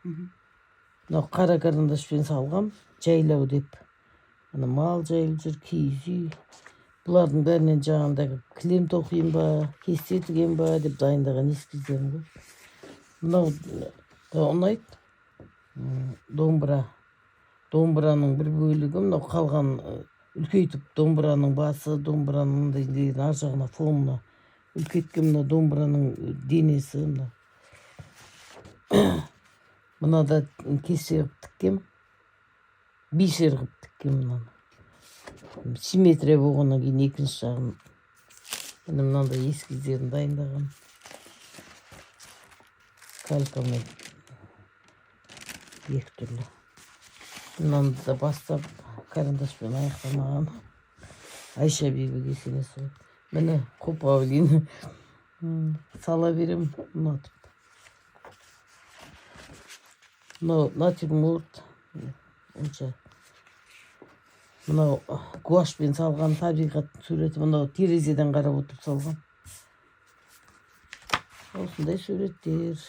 Мынау қара карандашпен салғам, жайлау деп. Ана мал жайылып жүр, киіз үй. Бұлардың бәрінен жаңағындағы кілем тоқиын ба, кесте тіген ба деп дайындаған ескіздерім ғой. Мынау да ұнайды. Домбыра. Домбыраның бір бөлігі, мынау қалған үлкейтіп домбыраның басы, домбыраның ар жағына фонына үлкейткен мына домбыраның денесі. Мына да кесе қып тіккем, бишер қып тіккем мынаны. Симметрия болғаннан кейін екінші жағын. Мынандай ескіздерін дайындаған. Скальпамен екі түрлі. Мынаны да бастап карандашпен аяқтамаған. Айша бибі кесенесі. Міне қопавлин сала берем, ұнатып. Мынау натюрморт. Мынау гуашьпен салған табиғат суреті. Мынау терезеден қарап отырып салған. Осындай суреттер.